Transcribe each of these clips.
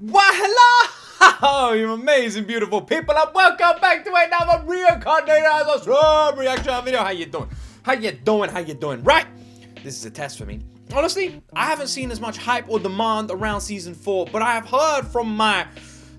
Why, hello, you amazing, beautiful people, and welcome back to another Reincarnated reaction video. How you doing? How you doing? How you doing? Right? This is a test for me. Honestly, I haven't seen as much hype or demand around Season 4, but I have heard from my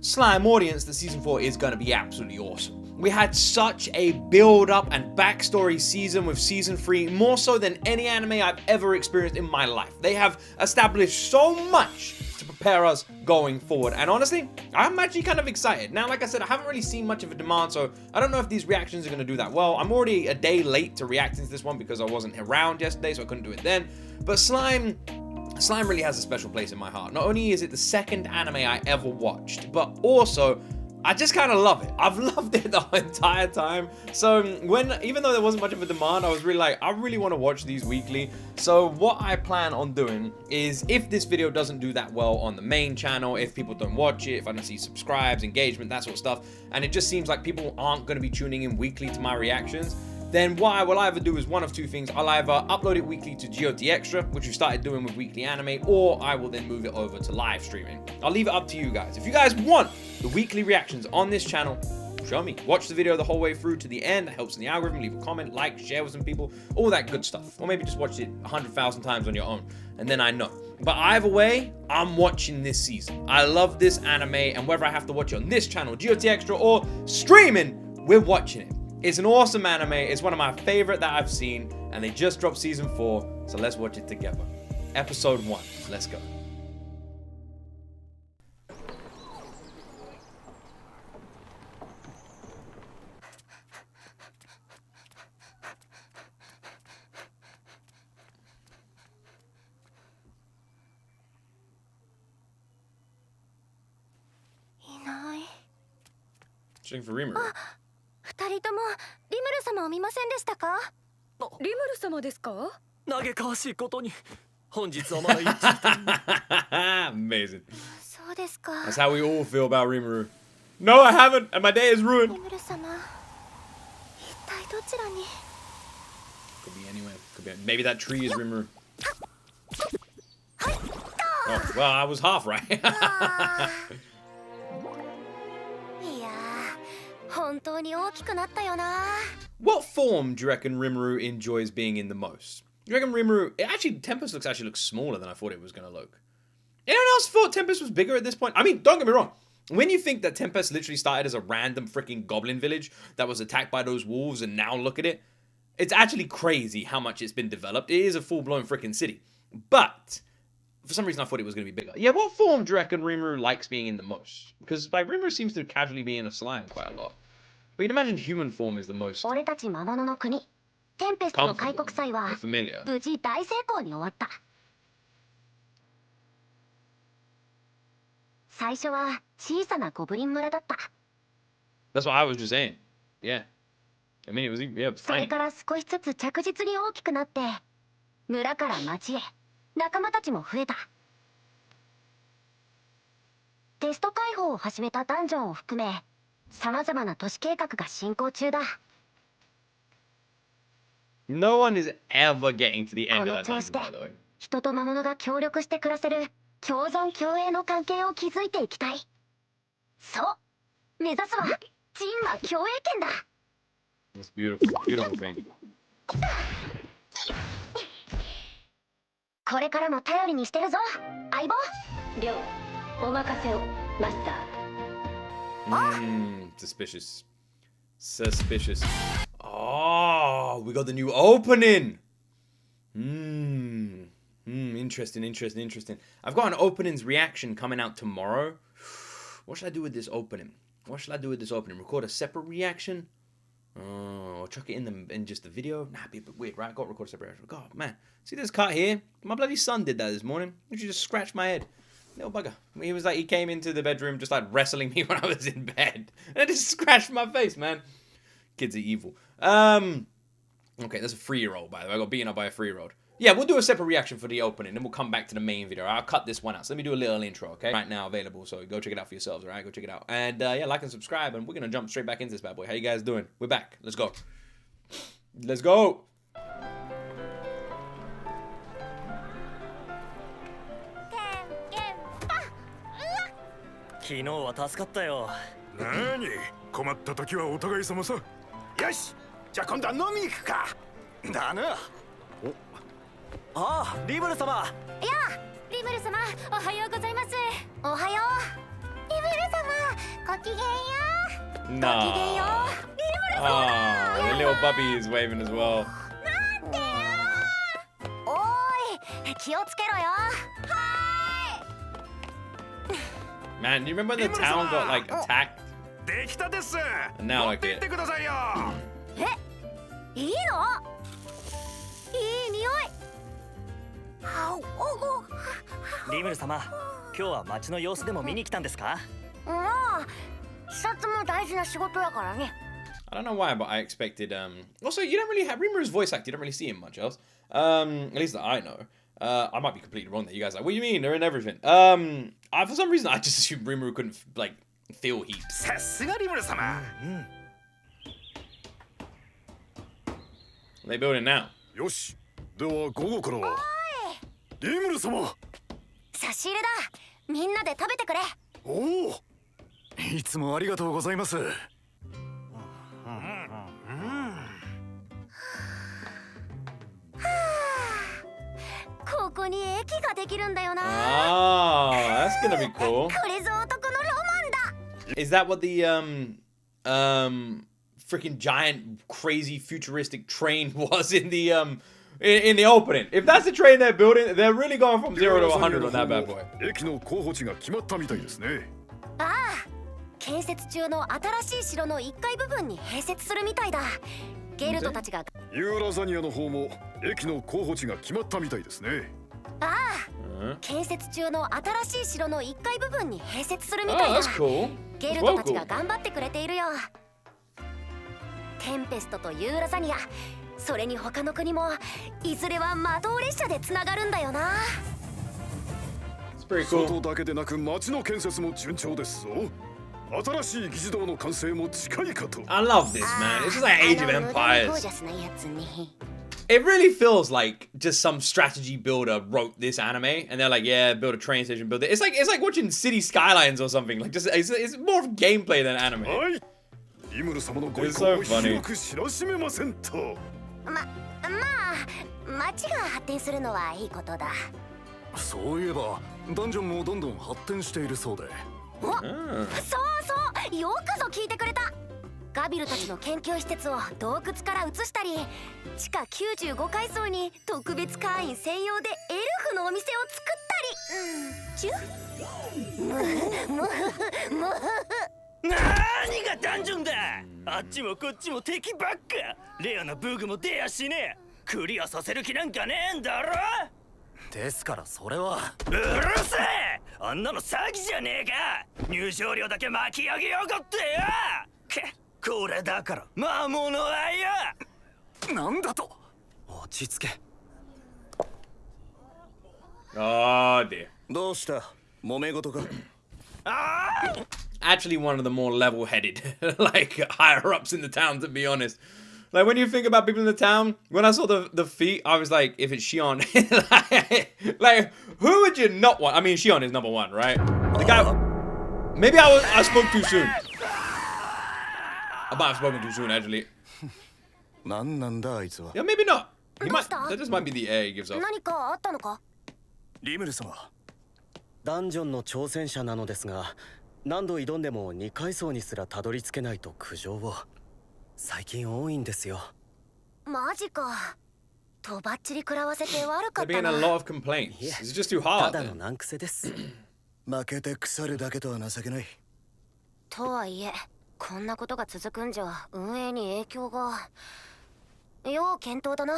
slime audience that Season 4 is going to be absolutely awesome. We had such a build-up and backstory season with Season 3, more so than any anime I've ever experienced in my life. They have established so much to prepare us going forward, and honestly, I'm actually kind of excited. Now, like I said, I haven't really seen much of a demand, so I don't know if these reactions are going to do that well. I'm already a day late to reacting to this one because I wasn't around yesterday, so I couldn't do it then. But Slime really has a special place in my heart. Not only is it the second anime I ever watched, but also I just kind of love it. I've loved it the entire time. So even though there wasn't much of a demand, I was really like, I really want to watch these weekly. So what I plan on doing is, if this video doesn't do that well on the main channel, if people don't watch it, if I don't see subscribes, engagement, that sort of stuff, and it just seems like people aren't going to be tuning in weekly to my reactions, then what I will either do is one of two things. I'll either upload it weekly to G.O.T Extra, which we started doing with weekly anime, or I will then move it over to live streaming. I'll leave it up to you guys. If you guys want the weekly reactions on this channel, show me. Watch the video the whole way through to the end. That helps in the algorithm. Leave a comment, like, share with some people, all that good stuff. Or maybe just watch it 100,000 times on your own, and then I know. But either way, I'm watching this season. I love this anime, and whether I have to watch it on this channel, G.O.T Extra, or streaming, we're watching it. It's an awesome anime. It's one of my favorite that I've seen, and they just dropped Season 4, so let's watch it together. Episode 1. Let's go. Checking for RIMURU. 二人ともリムル様を見ませんでしたか？リムル様ですか？嘆かわしいことに本日はまだ一致。 Amazing. そうですか。 That's how we all feel about RIMURU. No, I haven't, and my day is ruined. リムル様、一体どちらに？ Could be anywhere. Could be. Maybe that tree is RIMURU. Oh, well, I was half right. いやー、本当に大きくなったよな。 What form do you reckon RIMURU enjoys being in the most? Do you reckon RIMURU... Tempest looks smaller than I thought it was going to look. Anyone else thought Tempest was bigger at this point? I mean, don't get me wrong. When you think that Tempest literally started as a random freaking goblin village that was attacked by those wolves, and now look at it, it's actually crazy how much it's been developed. It is a full-blown freaking city. But for some reason, I thought it was going to be bigger. Yeah, what form do you reckon RIMURU likes being in the most? Because like, RIMURU seems to casually be in a slime quite a lot. But you'd imagine human form is the most 俺たち魔物の国、テンペストの開国祭は familiar. 無事大成功に終わった。最初は小さなゴブリン村だった。 That's what I was just saying. Yeah. I mean, it was, yeah, それ fine. から少しずつ着実に大きくなって、村から町へ仲間たちも増えた。テスト開放を始めたダンジョンを含め、様々な都市計画が進行中だ。 No one is ever getting to the end こ of の that 調 dungeon, 子で by the way. 人と魔物が協力して暮らせる共存共栄の関係を築いていきたい。そう、目指すは人馬共栄圏だ。 That's beautiful. Beautiful thing. これからも頼りにしてるぞ、相棒。亮、お任せを、マスター。 Suspicious. Suspicious. Oh, we got the new opening. Interesting. I've got an openings reaction coming out tomorrow. What should I do with this opening? Record a separate reaction? Or chuck it in just the video? Nah, it'd be a bit weird, right? I got to record a separate reaction. God, man. See this cut here? My bloody son did that this morning. He just scratched my head. Little bugger. He was like, he came into the bedroom just like wrestling me when I was in bed. And it just scratched my face, man. Kids are evil. Okay, that's a 3-year-old, by the way. I got beaten up by a 3-year-old. Yeah, we'll do a separate reaction for the opening, then we'll come back to the main video. I'll cut this one out. So let me do a little intro, okay? Right now available, so go check it out for yourselves, all right? Go check it out. And yeah, like and subscribe, and we're going to jump straight back into this bad boy. How you guys doing? We're back. Let's go. Let's go. ケンケンパ。うわっ。昨日は助かったよ。なに、困った時はお互い様さ。よし、じゃあ今度は飲みに行くか。だな。ああ、リムル様。やあ、リムル様、おはようございます。おはよう。リムル様、ごきげんよう。 Nah. ごきげんよう。 Ah, the little puppy is waving as well. なんでよ。おーい、気をつけろよ。はーい。 Man, do you remember when the town got like attacked? できたです。 And now 持っ like てって it. くださいよ。いいの？いい匂い。リムル様、今日は街の様子でも見に来たんですか？もう視察も大事な仕事だからね。 I don't know why, but I expected. Also, you don't really have Rimuru's voice act. You don't really see him much else. At least that I know. I might be completely wrong there. You guys are like, what do you mean? They're in everything. For some reason, I just assumed Rimuru couldn't like feel heat. さすがリムル様。 They building now. よし、では午後からは。リムル様。差し入れだ。みんなで食べてくれ。おお。いつもありがとうございます。ここに駅ができるんだよな。 Ah, that's gonna be cool. これぞ男のロマンだ。 Is that what the freaking giant, crazy, futuristic train was in the in the opening? If that's the train they're building, they're really going from 0 to 100 on that bad boy. 駅の候補地が決まったみたいですね。ああ、建設中の新しい城の1階部分に併設するみたいだ。ゲルトたちが。ユーラザニアの方も駅の候補地が決まったみたいですね。ああ、建設中の新しい城の1階部分に併設するみたい Oh, だ。 that's cool. ゲルトたちが頑張ってくれているよ。テンペストとユーラザニア、それに他の国もいずれは魔導列車でつながるんだよな。 It's pretty cool. 外だけでなく街の建設も順調ですぞ。新しい議事堂の完成も近いかと。 I love this, man. It's just like Age of ゴー Empires. ジャスなやつに。 It really feels like just some strategy builder wrote this anime, and they're like, "Yeah, build a train station, build it." It's like watching City Skylines or something. Like, just it's more of gameplay than anime. はい。リムル様のご意 It's 向 so を funny. 広く知らしめませんと。まあ町が発展するのはいいことだ。そういえばダンジョンもどんどん発展しているそうで。そうそう、よくぞ聞いてくれた。ガビルたちの研究施設を洞窟から移したり、地下95階層に特別会員専用でエルフのお店を作ったり。何がダンジョンだ。あっちもこっちも敵ばっか。レアなブグも出やしねえ。クリアさせる気なんかねえんだろ。ですからそれはうるせえ。あんなの詐欺じゃねえか。入場料だけ巻き上げよがってよ。これだから魔物はよ。なんだと。落ち着け。 Oh dear. どうした揉め事か。Actually, one of the more level-headed, like higher ups in the town, to be honest. Like when you think about people in the town, when I saw the feat, I was like, if it's Shion, like who would you not want? I mean, Shion is number one, right? The guy. Maybe I spoke too soon. I might have spoken too soon, actually. なんなんだあいつは。 Yeah, maybe not. He might. Don't stop. That just might be the air he gives off. 何かあったのか。リムル様。ダンジョンの挑戦者なのですが、何度挑んでも2階層にすらたどり着けないと苦情を。最近多いんですよ。マジか。とばっちり食らわせて悪か There った being a な。 lot of complaints. Yeah. It's just too た hard. だの難癖です。負けて腐るだけとは情けない。とはいえ、こんなことが続くんじゃ運営に影響が。要検討だな。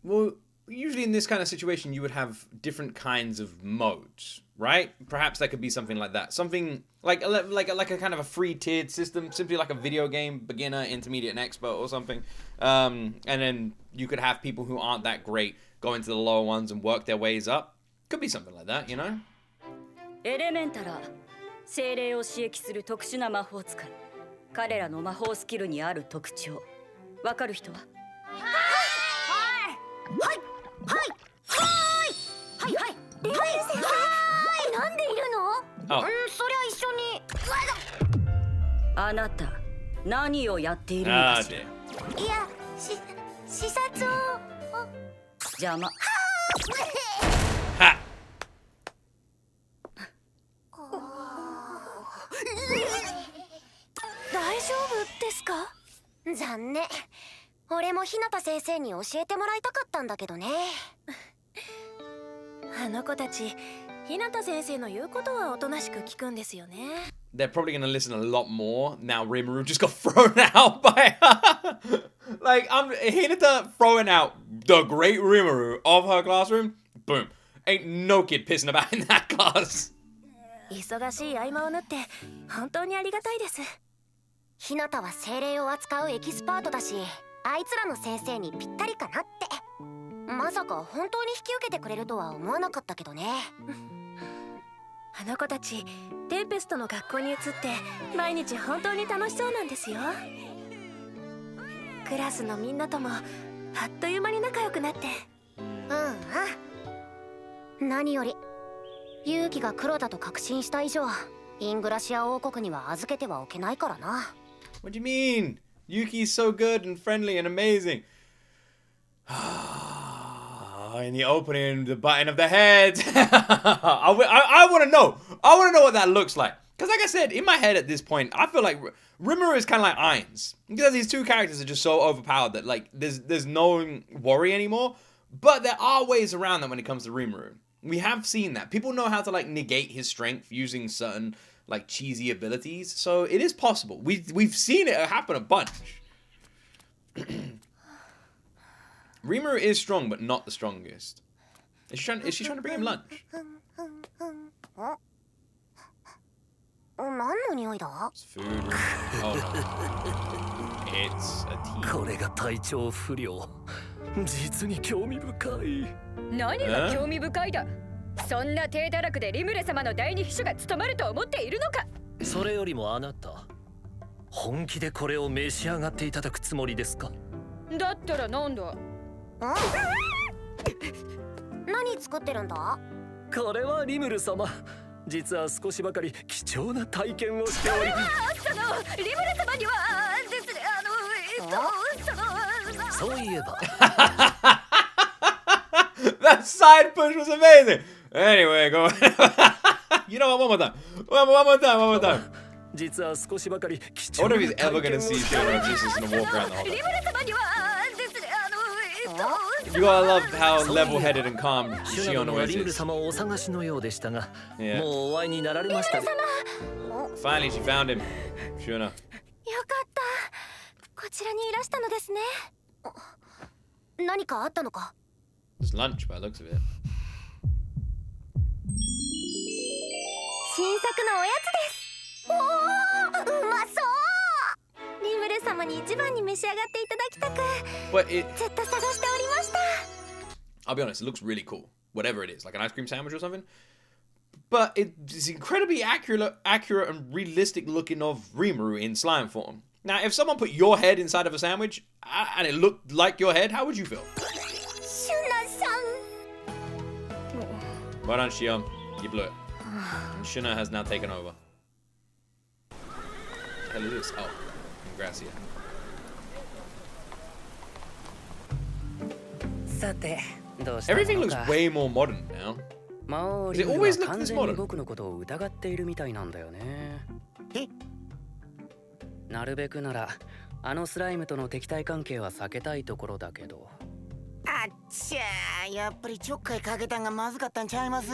Well, usually in this kind of situation, you would have different kinds of modes, right? Perhaps that could be something like that. Something like a kind of a free tiered system, simply like a video game, beginner, intermediate, and expert or something. And then you could have people who aren't that great go into the lower ones and work their ways up. Could be something like that, you know? エレメンタラー、精霊を刺激する特殊な魔法使い。彼らの魔法スキルにある特徴。わかる人は？はいなんでいるの？そりゃ一緒に。あなた何をやっているのかしら。Ah, いや、視察を。邪魔。ha! 大丈夫ですか？残念。俺も日向先生に教えてもらいたかったんだけどね。あの子たち、日向先生の言うことはおとなしく聞くんですよね。They're probably gonna listen a lot more now. RIMURU just got thrown out by like Hinata throwing out the great RIMURU of her classroom. Boom. Ain't no kid pissing about in that class. 忙しい合間を縫って本当にありがたいです。日向は精霊を扱うエキスパートだし、あいつらの先生にぴったりかなって。まさか本当に引き受けてくれるとは思わなかったけどね。あの子たち、テンペストの学校に移って毎日本当に楽しそうなんですよ。クラスのみんなともあっという間に仲良くなって。何より勇気が黒だと確信した以上、イングラシア王国には預けてはおけないからな。What do you mean? Yuki's so good and friendly and amazing. In the opening, the button of the head. I want to know. I want to know what that looks like. Because like I said, in my head at this point, I feel like RIMURU is kind of like Irons. Because these two characters are just so overpowered that like there's no worry anymore. But there are ways around that when it comes to RIMURU. We have seen that. People know how to like negate his strength using certain like cheesy abilities. So it is possible. We've seen it happen a bunch. RIMURU is strong, but not the strongest. Is she trying to bring him lunch? 何の匂いだ？ It's food. Oh no. It's a tea. これが体調不良。実に興味深い。何が興味深いだ。そんな低堕落でリムレ様の第二秘書が務まると思っているのか。それよりもあなた、本気でこれを召し上がっていただくつもりですか？だったらなんだ。何作ってるんだ？これはリムル様、実は少しばかり貴重な体験をしており。そのリムレ様にはですね、そういえば。That side push was amazing. Anyway, go. You know what? One more time. One more time. 実は少しばかり貴 I 重 wonder な if he's 体 ever 験 gonna を see して Shitara just gonna walk around the whole リム time. レ様にはですね、You gotta love how level-headed and calm シュナ Shion 殿は always リムル is. 様をお探しのようでしたが、 Yeah. もうお会いになられましたね。 Finally, she found him. Shiona. よかった。こちらにいらしたのですね。何かあったのか？ It's lunch by the looks of it. 新作のおやつです。おお、うまそう。リムル様に一番に召し上がっていただきたく、 But it, ずっと探しておりました。 I'll be honest, it looks really cool. Whatever it is, like an ice cream sandwich or something. But it's incredibly accurate and realistic looking of RIMURU in slime form. Now, if someone put your head inside of a sandwich and it looked like your head, how would you feel? シュナさん。 Well done, Shion. You blew it. And Shuna has now taken over. What the hell is this? Oh, Gracia. さて、どうしたの Everything looks か。 way more modern now. 魔王 Does リ it ムル always は look 完 this 全に modern? 僕のことを疑っているみたいなんだよね。え？なるべくならあのスライムとの敵対関係は避けたいところだけど。あっちゃー、やっぱりちょっかいかけたんがまずかったんちゃいます？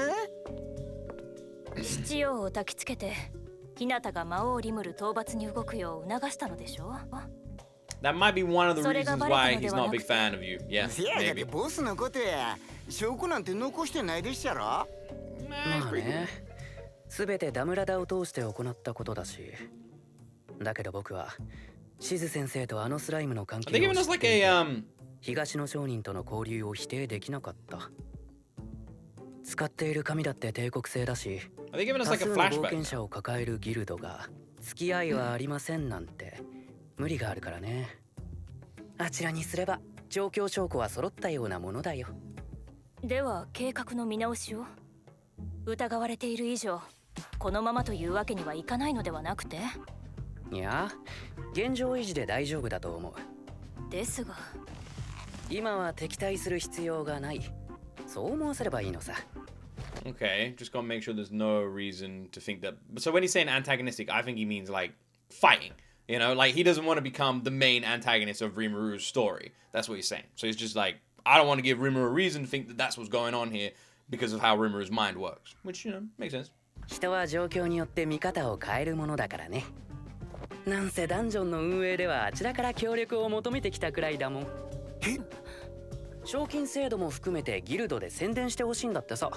七葉を焚きつけて、日向が魔王リムル討伐に動くよう促したのでしょ。 That might be one of the それが reasons バレた why ので he's は not a なく big て。 fan of you. Yeah, せやが maybe. でボスのことや証拠なんて残してないでっしゃろ。まあね、すべてダムラダを通して行ったことだし。だけど僕はシズ先生とあのスライムの関 Are 係 they を giving 知 us っ like てい a て、東の商人との交流を否定できなかった。使っている紙だって帝国製だし、 Are they giving us 多 like 数 a の冒 flashback? 険者を抱えるギルドが付き合いはありませんなんて無理があるからね。あちらにすれば状況証拠は揃ったようなものだよ。では計画の見直しを。疑われている以上、このままというわけにはいかないのではなくて。いや、現状維持で大丈夫だと思う。ですが、今は敵対する必要がない。そう思わせればいいのさ。Okay, just gotta make sure there's no reason to think that. So when he's saying antagonistic, I think he means like fighting. You know, like he doesn't want to become the main antagonist of Rimuru's story. That's what he's saying. So he's just like, I don't want to give Rimuru a reason to think that that's what's going on here because of how Rimuru's mind works. Which, you know, makes sense. 人は状況によって見方を変えるものだからね。なんせダンジョンの運営ではあちらから協力を求めてきたくらいだもん。賞金制度も含めてギルドで宣伝してほしいんだってさ。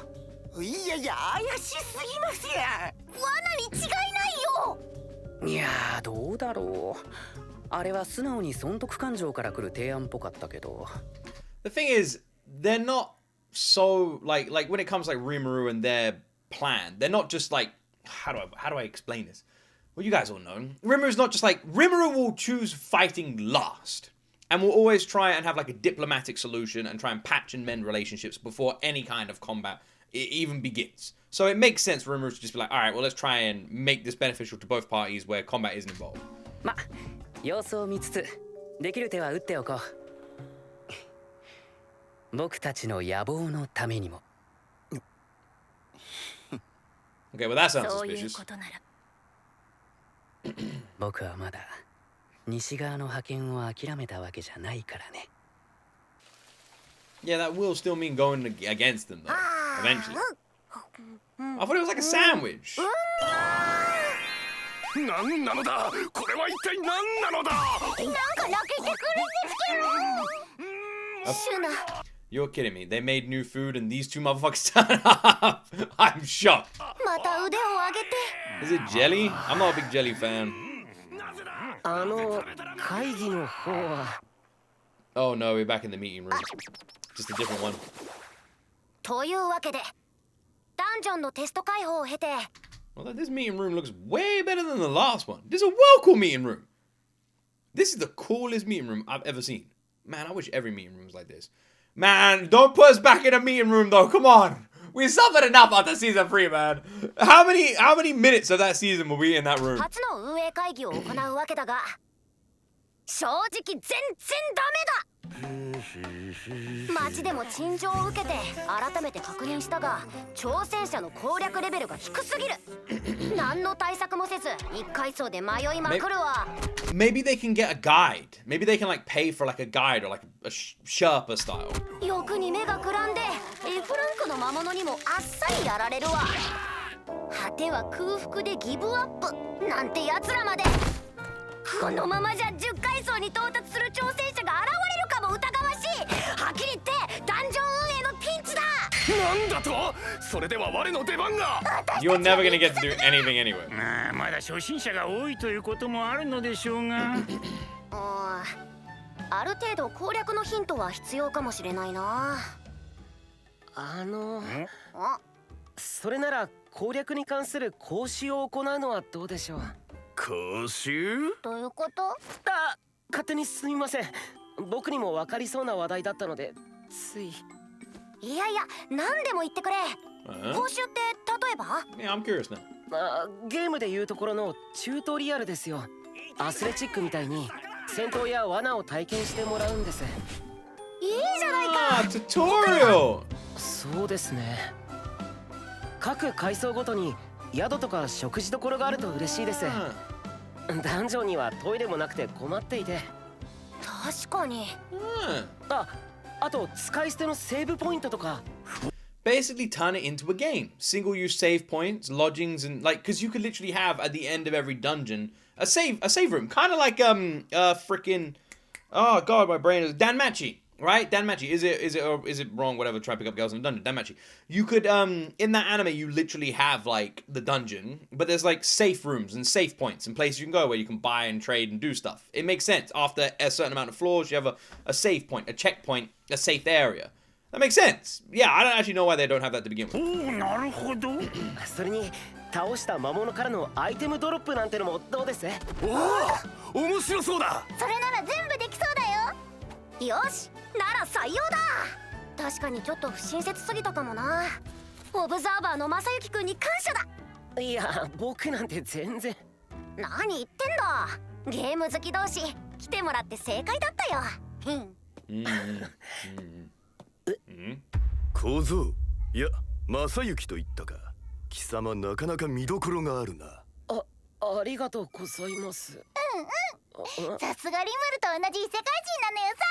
いやいや、怪しすぎますや。罠に違いないよ。いやー、どうだろう。あれは素直に損得感情から来る提案っぽかったけど。The thing is, they're not so like when it comes to like Rimuru and their plan, they're not just like how do I explain this? Well, you guys all know. Rimuru's not just like Rimuru will choose fighting last. And will always try and have like a diplomatic solution and try and patch and mend relationships before any kind of combat even begins. So it makes sense for Rimuru to just be like, all right, well, let's try and make this beneficial to both parties where combat isn't involved. ま、様子を見つつ、できる手は打っておこう。僕たちの野望のためにも。Okay, well, that sounds そういう suspicious. ことなら。僕はまだ西側の覇権を諦めたわけじゃないからね。Yeah, that will still mean going against them, though, eventually. I thought it was like a sandwich. 何なのだ、これは一体何なのだ。なんか泣けてくるんですけど。シュナ。 You're kidding me. They made new food and these two motherfuckers turn up. I'm shocked. また腕を上げて。 Is it jelly? I'm not a big jelly fan. 会議の方は。Oh no, we're back in the meeting room. Just a different one. というわけで、ダンジョンのテスト開放を経て。Well, this meeting room looks way better than the last one. This is a well cool meeting room. This is the coolest meeting room I've ever seen. Man, I wish every meeting room was like this. Man, don't put us back in a meeting room though. Come on. We suffered enough after season 3, man. How many minutes of that season were we in that room? 初の運営会議を行うわけだが、正直全然ダメだ。街でも陳情を受けて改めて確認したが、挑戦者の攻略レベルが低すぎる。何の対策もせず一階層で迷いまくるわ。Maybe they can get a guide. Maybe they can like pay for like a guide or like a Sherpa style. 欲に目がくらんで F ランクの魔物にもあっさりやられるわ。果ては空腹でギブアップなんてやつらまで。このままじゃ10階層に到達する挑戦者が現れるかも疑わしい。はっきり言ってダンジョン運営のピンチだ。なんだと、それでは我の出番が。 You're never gonna get to do anything anyway. まだ初心者が多いということもあるのでしょうが。ある程度攻略のヒントは必要かもしれないな。それなら攻略に関する講習を行うのはどうでしょう。講習？どういうこと？勝手にすみません。僕にも分かりそうな話題だったのでつい。いやいや、何でも言ってくれ。講習って例えば？ Yeah, I'm curious now. ゲームでいうところのチュートリアルですよ。アスレチックみたいに戦闘や罠を体験してもらうんです。いいじゃないか。Tutorial. そうですね。各階層ごとに宿とか食事処があると嬉しいです。ダンジョンにはトイレもなくて困っていて。確かに。あと使い捨てのセーブポイントとか。 Basically turn it into a game. Single use save points, lodgings, and like, because you could literally have at the end of every dungeon a save room, kind of like freaking, oh god, my brain is Danmachi, right? Danmachi. Is it wrong? Whatever. Try to pick up girls in the dungeon. Danmachi. You could in that anime you literally have like the dungeon, but there's like safe rooms and safe points and places you can go where you can buy and trade and do stuff. It makes sense. After a certain amount of floors, you have a save point, a checkpoint, a safe area. That makes sense. Yeah, I don't actually know why they don't have that to begin with. なるほど。それに倒した魔物からのアイテムドロップなんてのもどうです？おお、面白そうだ。それなら全部できそうだよ。よし、なら採用だ。確かにちょっと不親切すぎたかもな。オブザーバーの正幸くんに感謝だ。いや、僕なんて全然。何言ってんだ。ゲーム好き同士来てもらって正解だったよ。小僧、いや正行と言ったか。貴様なかなか見どころがあるな。ありがとうございます。さすがリムルと同じ異世界人なのよさ。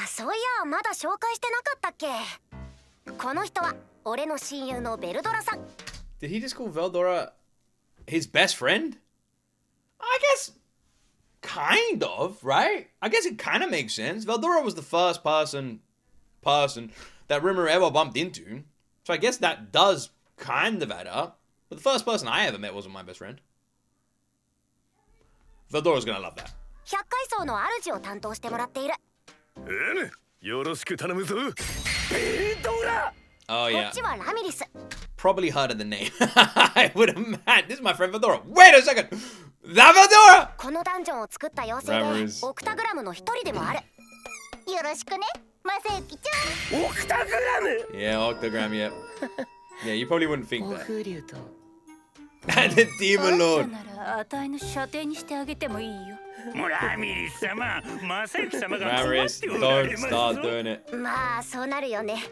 そういやまだ紹介してなかったっけ。この人は俺の親友のベルドラさん。 Did he just call Veldora his best friend? I guess kind of, right? I guess it kind of makes sense. Veldora was the first person that RIMURU ever bumped into. So I guess that does kind of add up. But the first person I ever met wasn't my best friend. Veldora's gonna love that. 100階層の主を担当してもらっている。よろしく頼むぞ。ベルドラ。 Oh こ yeah. っちはラミリス。 Probably heard of the name. I would imagine. This is my friend Veldora. Wait a second. That Veldora! このダンジョンを作った妖精でオクタグラムの一人でもある。よろしくね、マサユキちゃん。オクタグラム。 Yeah, Octagram, yeah. Yeah, you probably wouldn't think 暴 that. 風竜と And the Demon あ Lord. んたならあたいの射程にしてあげてもいいよ。ラミリス様、マサユキ様が困っ Ramirez, ておら don't れます start ぞ。 doing it. まあそうなるよね。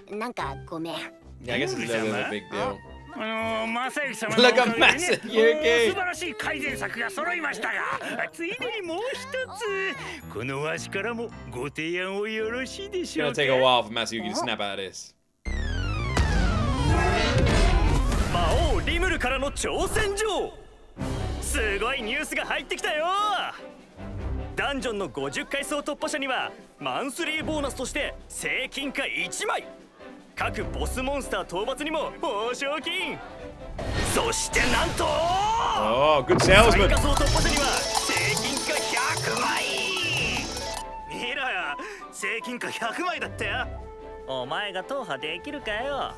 なんかごめん。 Yeah, I guess it's a little bit of a big deal. マサユキ様のお Look か at げでね、 Masayuki. 素晴らしい改善策が揃いましたが、ついでにもう一つ、このわしからもご提案をよろしいでし It's ょ gonna うか。 take a while for Masayuki to snap out of this. 魔王リムルからの挑戦状。すごいニュースが入ってきたよ。ダンジョンの50階層突破者にはマンスリーボーナスとして正金貨1枚、各ボスモンスター討伐にも報奨金、そしてなんと Oh, good 最 salesman. 下層突破者には正金貨100枚。見ろよ、正金貨100枚だったよ。お前が踏破できるかよ。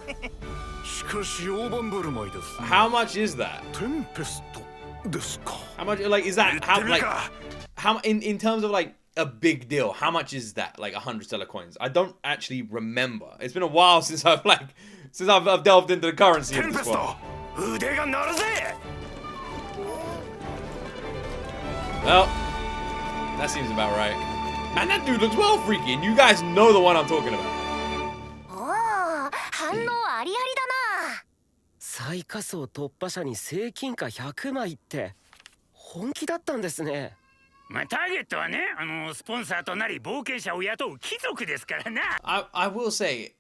しかし大盤振る舞いです。 How much is that? テンペストですか。 How much, like, is that, 言 how, ってみる like, か。 how, in terms of, like, a big deal, how much is that? Like, 100 stellar coins? I don't actually remember. It's been a while since I've delved into the currency テ of ンペ this ス one. ト、腕が鳴るぜ。 Well, that seems about right. Man, that dude looks well freaky, and you guys know the one I'm talking about. おお、反応ありありだな。最下層突破者に正金貨100枚って本気だったんですね。まあ、ターゲットはね、スポンサーとなり冒険者を雇う貴族ですからな。I will say,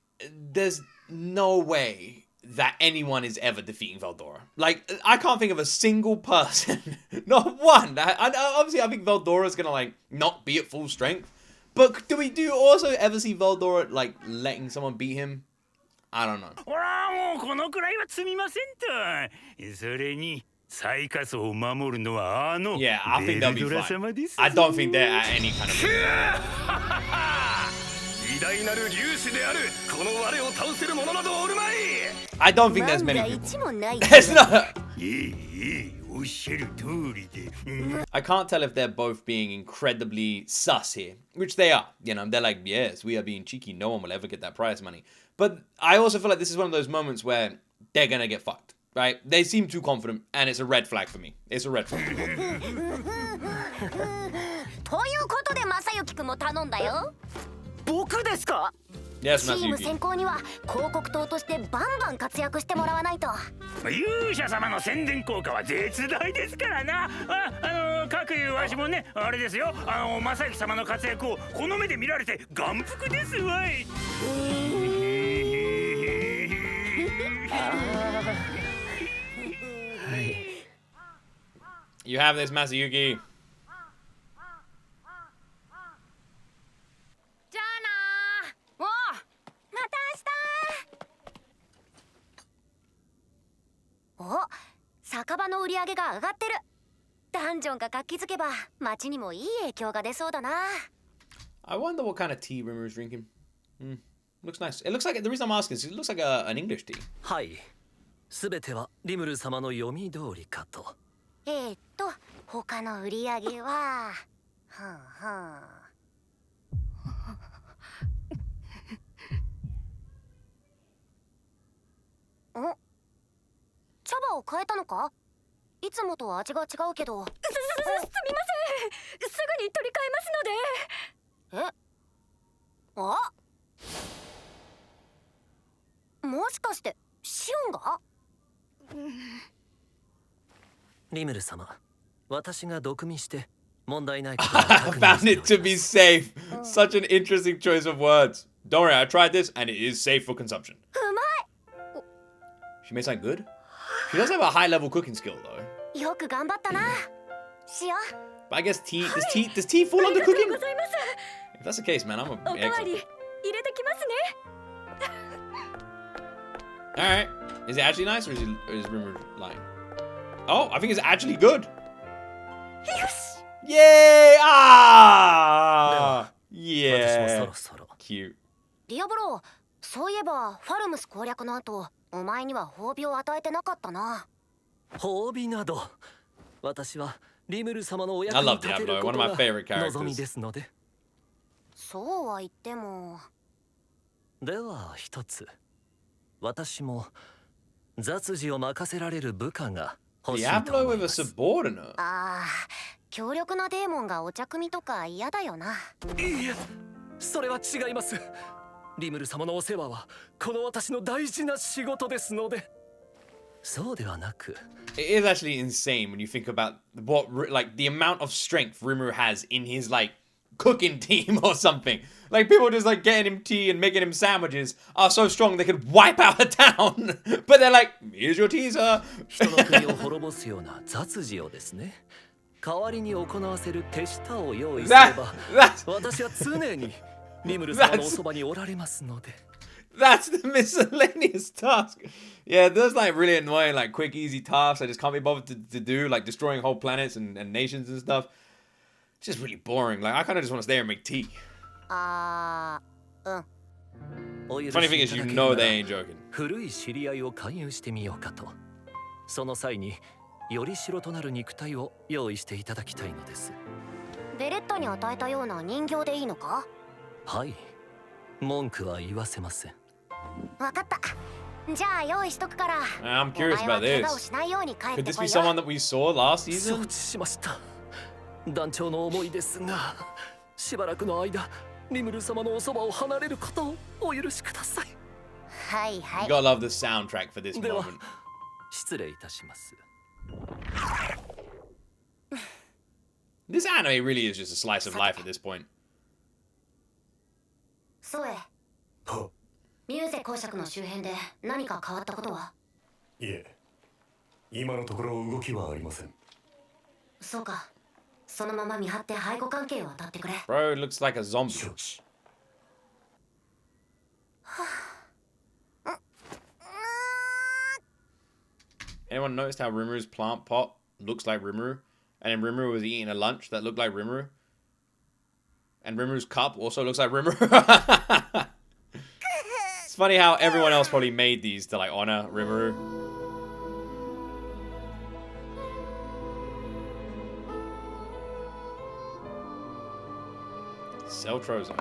there's no way that anyone is ever defeating Veldora. Like, I can't think of a single person, not one. Obviously, I think Veldora's gonna, like, not be at full strength. But do you also ever see Veldora, like, letting someone beat him? I don't know. ほらもうこのくらいは積みませんと。それに最下層を守るのはYeah, I think they'll be ベルドラ fine. 様です。 I don't think they're at any kind of... 偉大なる粒子であるこの我を倒せる者などおるまい。 I don't think there's 万 many が people. 一もない。 There's not... おっしゃる通りで。I can't tell if they're both being incredibly sus here, which they are. You know, they're like, yes, we are being cheeky. No one will ever get that prize money. But I also feel like this is one of those moments where they're gonna get fucked, right? They seem too confident, and it's a red flag for me. It's a red flag. ということでマサユキ君も頼んだよ。僕ですか？ Yes, チーム Masayuki. 先行には広告塔としてバンバン活躍してもらわないと。勇者様の宣伝効果は絶大ですからな。かくいうわしもね、あれですよ。正行様の活躍をこの目で見られて眼福ですわい。はい。 You have this, Masayuki. じゃあなー。おう、また明日。お、酒場の売り上げが上がってる。ダンジョンが活気づけば街にもいい影響が出そうだな。I wonder what kind of tea RIMURU's drinking. Looks nice. It looks like, the reason I'm asking is it looks like an English tea. はい、すべてはリムル様の読み通りかと。他の売り上げは、はあはあ。茶葉を変えたのか？いつもと味が違うけど。すみません。すぐに取り替えますので。もしかしてシオンが？リムル様、私が毒味して問題ない I found it to be safe. Such an interesting choice of words. Don't worry, I tried this and it is safe for consumption. She made something good? She does have a high level cooking skill though. よく頑張ったな、シオン。 But I guess tea does tea fall under cooking? ございます。 If that's the case, man, I'm おかわ a り excellent. 入れてきますね。 Alright. Is it actually nice or is Rimuru lying? Oh, I think it's actually good. Yay! Ah! 私もそ Yeah. ろそろ Cute. ディアブロー、そういえばファルムス攻略の後、お前には褒美を与えてなかったな。褒美など、私はリムル様のお役 I に love 立てる Diablo, こ one と of が my favorite 望み characters. ですので。そうは言っても。では一つ、私も雑事を任せられる部下が欲しいと Diablo 思い with a ます。 subordinate. ああ、強力なデーモンがお茶組とか嫌だよな。いいえ、それは違います。リムル様のお世話はこの私の大事な仕事ですので。そうではなく、 It is actually insane when you think about what, like, the amount of strength Rimuru has in his, like, cooking team or something. Like, people just, like, getting him tea and making him sandwiches are so strong they could wipe out a town. But they're like, here's your tea, sir. 人の国を滅ぼすような雑事をですね、代わりに行わせる手下を用意すれば、私は常にリムル様のおそばにおられますので。That's the miscellaneous task. Yeah, there's, like, really annoying, like, quick, easy tasks I just can't be bothered to do, like, destroying whole planets and nations and stuff. It's just really boring. Like, I kind of just want to stay here and make tea. ああ、お許し Funny thing い is, た you だけ know るな they ら ain't joking. 古い知り合いを勧誘してみようかと。その際により代となる肉体を用意していただきたいのです。ベレッタに与えたような人形でいいのか？はい、文句は言わせません。わかった。じゃあ用意しとくから。 I'm curious お前は about 怪我を this. しないように帰っ Could て this こ be いよ。 someone that we saw last 承 season? 知しました。団長の思いですが、しばらくの間、リムル様のおそばを離れることをお許しください。はいは You い。 gotta love the soundtrack for this では moment. 失礼いたします。 This anime really is just a slice of life at this point. そうえ。は、ミューゼ公爵の周辺で何か変わったことは？いえ、今のところ動きはありません。そうか。そのまま見張って背後関係を当たってくれ。 Bro, it looks like a zombie. 承知。 Anyone noticed how Rimuru's plant pot looks like Rimuru? And then Rimuru was eating a lunch that looked like Rimuru? And Rimuru's cup also looks like Rimuru? It's funny how everyone else probably made these to, like, honor Rimuru. Sell Rozzo.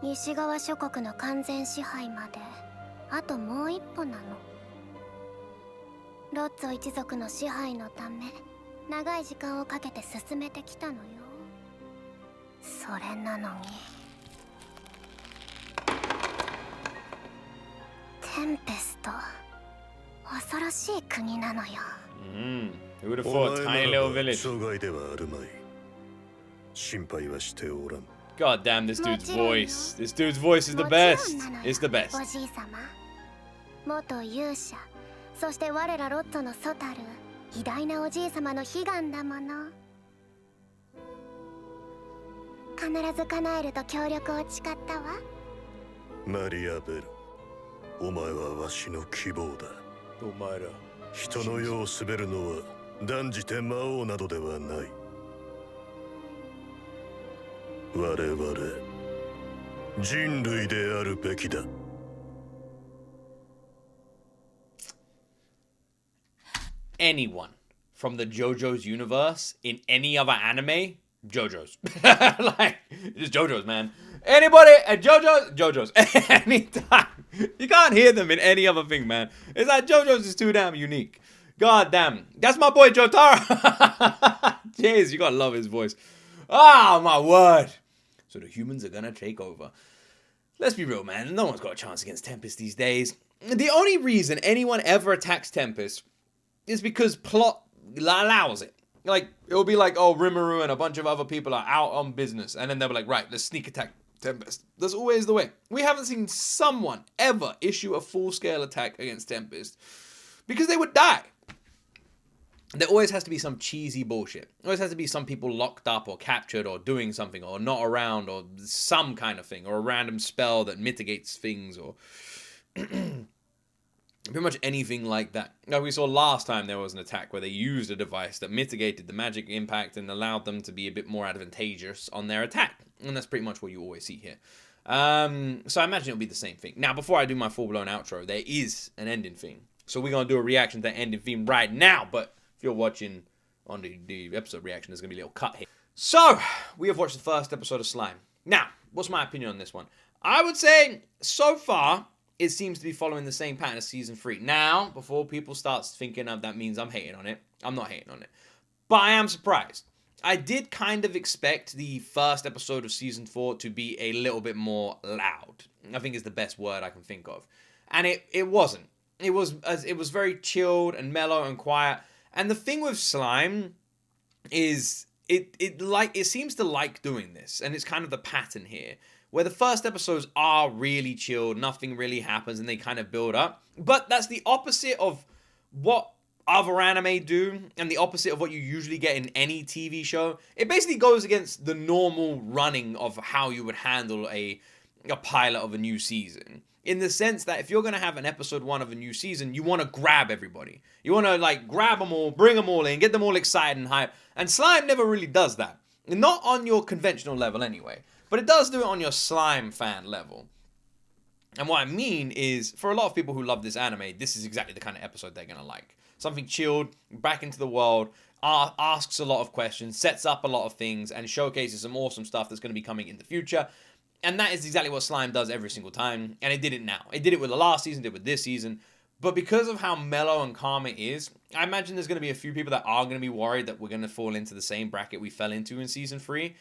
西側諸国の完全支配まであともう一歩なの。ロッツォ一族の支配のため長い時間をかけて進めてきたのよ。それなのにテンペスト、恐ろしい国なのよ。Who would have thought a tiny little village? 障害ではあるまい。心配はしておらん。 God damn, this dude's voice. This dude's voice is the best. It's the best. おじい様、元勇者、そして我らロッツォの祖たる偉大なおじい様の悲願だもの。必ず叶えると協力を誓ったわ。マリアベル、お前はわしの希望だ。お前ら、人の世を滑るのは断じて魔王などではない。我々人類であるべきだ。Anyone from the JoJo's universe in any other anime, JoJo's. Like, just JoJo's, man. Anybody at JoJo's, anytime. You can't hear them in any other thing, man. It's like JoJo's is too damn unique. God damn. That's my boy Jotaro. Jeez, you gotta love his voice. Ah, my word. So the humans are gonna take over. Let's be real, man. No one's got a chance against Tempest these days. The only reason anyone ever attacks Tempest is because plot allows it. Like, it'll be like, oh, RIMURU and a bunch of other people are out on business. And then they'll be like, right, let's sneak attack Tempest. That's always the way. We haven't seen someone ever issue a full-scale attack against Tempest because they would die. There always has to be some cheesy bullshit. There always has to be some people locked up or captured or doing something or not around or some kind of thing or a random spell that mitigates things or pretty much anything like that. Like we saw last time there was an attack where they used a device that mitigated the magic impact and allowed them to be a bit more advantageous on their attack. And that's pretty much what you always see here. So I imagine it'll be the same thing. Now, before I do my full-blown outro, there is an ending theme. So we're going to do a reaction to that ending theme right now. But if you're watching on the episode reaction, there's going to be a little cut here. So, we have watched the first episode of Slime. Now, what's my opinion on this one? I would say, so far, it seems to be following the same pattern as Season 3. Now, before people start thinking of that means I'm hating on it, I'm not hating on it. But I am surprised. I did kind of expect the first episode of Season 4 to be a little bit more loud. I think is the best word I can think of. And it wasn't. It was very chilled and mellow and quiet. And the thing with Slime is it seems to like doing this. And it's kind of the pattern here. Where the first episodes are really chilled, nothing really happens, and they kind of build up. But that's the opposite of what other anime do, and the opposite of what you usually get in any TV show. It basically goes against the normal running of how you would handle a pilot of a new season. In the sense that if you're going to have an episode 1 of a new season, you want to grab everybody. You want to, like, grab them all, bring them all in, get them all excited and hyped. And Slime never really does that. Not on your conventional level anyway. But it does do it on your Slime fan level. And what I mean is, for a lot of people who love this anime, this is exactly the kind of episode they're going to like. Something chilled, back into the world, asks a lot of questions, sets up a lot of things, and showcases some awesome stuff that's going to be coming in the future. And that is exactly what Slime does every single time. And it did it now. It did it with the last season, did it with this season. But because of how mellow and calm it is, I imagine there's going to be a few people that are going to be worried that we're going to fall into the same bracket we fell into in Season 3.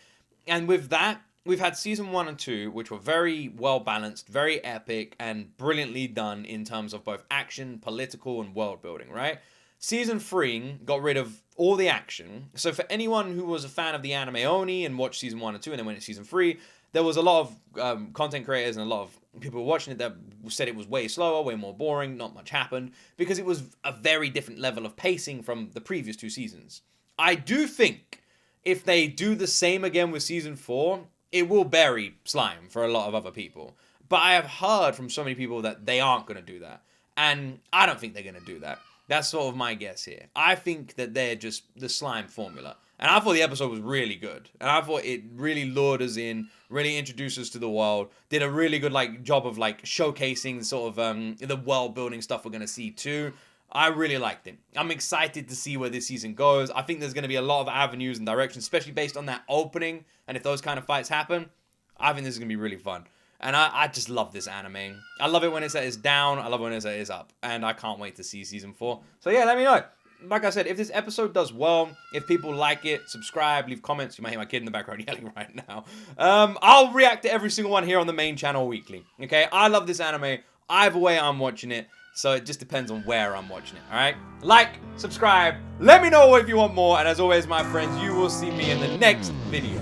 And with that, we've had Season 1 and 2, which were very well balanced, very epic, and brilliantly done in terms of both action, political, and world building, right? Season 3 got rid of all the action. So for anyone who was a fan of the anime only and watched Season 1 and 2 and then went to Season 3, there was a lot of content creators and a lot of people watching it that said it was way slower, way more boring, not much happened, because it was a very different level of pacing from the previous 2 seasons. I do think if they do the same again with Season 4, it will bury Slime for a lot of other people. But I have heard from so many people that they aren't going to do that. And I don't think they're going to do that. That's sort of my guess here. I think that they're just the Slime formula. And I thought the episode was really good. And I thought it really lured us in, really introduced us to the world, did a really good job of showcasing sort of the world building stuff we're going to see too. I really liked it. I'm excited to see where this season goes. I think there's going to be a lot of avenues and directions, especially based on that opening. And if those kind of fights happen, I think this is going to be really fun. And I just love this anime. I love it when it's at its down. I love it when it's at its up. And I can't wait to see Season 4. So yeah, let me know. Like I said, if this episode does well, if people like it, subscribe, leave comments. You might hear my kid in the background yelling right now. I'll react to every single one here on the main channel weekly. Okay? I love this anime. Either way I'm watching it. So it just depends on where I'm watching it, alright? Like, subscribe, let me know if you want more, and as always, my friends, you will see me in the next video.